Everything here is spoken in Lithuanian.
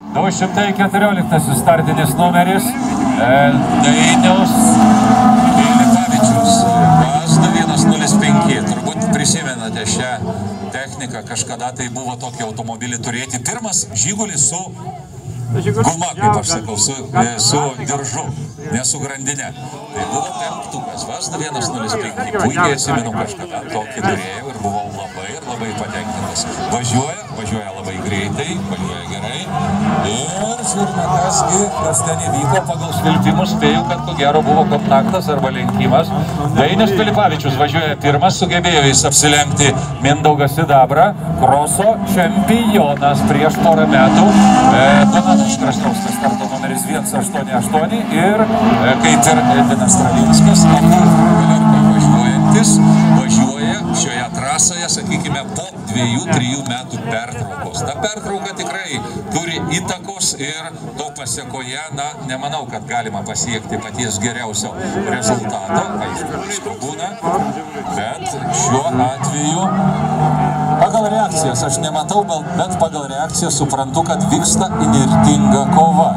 214 startinis numeris Dainiaus Pilipavičius, Mazda 105. Turbūt prisimenate šią techniką, kažkada tai buvo tokį automobilį turėti. Pirmas Žigulis su guma, kaip aš sakau, su diržu, ne su grandinė. Tai buvo temptukas, Mazda 105. Puikiai atsimenu, kažkada tokį turėjau ir buvau labai patenkintas. Važiuoja labai greitai, važiuoja gerai. Ir žiūrime, kas ten įvyko. Pagal švilpimus spėju, kad ko gero buvo kontaktas arba lenkimas. Dainius Pilipavičius važiuoja pirmas, sugebėjo jis apsilenkti Mindaugą Sidabrą, kroso čempionas prieš porą metų. Donatas Kraštauskas starto numeris 188 ir kaip ir Edinas Stravinskas, važiuoja šioje trasoje, sakykime, po 2-3 metų pertraukos. Ta pertrauka tikrai turi įtakos ir to pasiekoje, nemanau, kad galima pasiekti paties geriausio rezultato. Aišku, visko būna, bet šiuo atveju pagal reakcijas aš nematau, bet pagal reakciją suprantu, kad vyksta įnirtinga kova.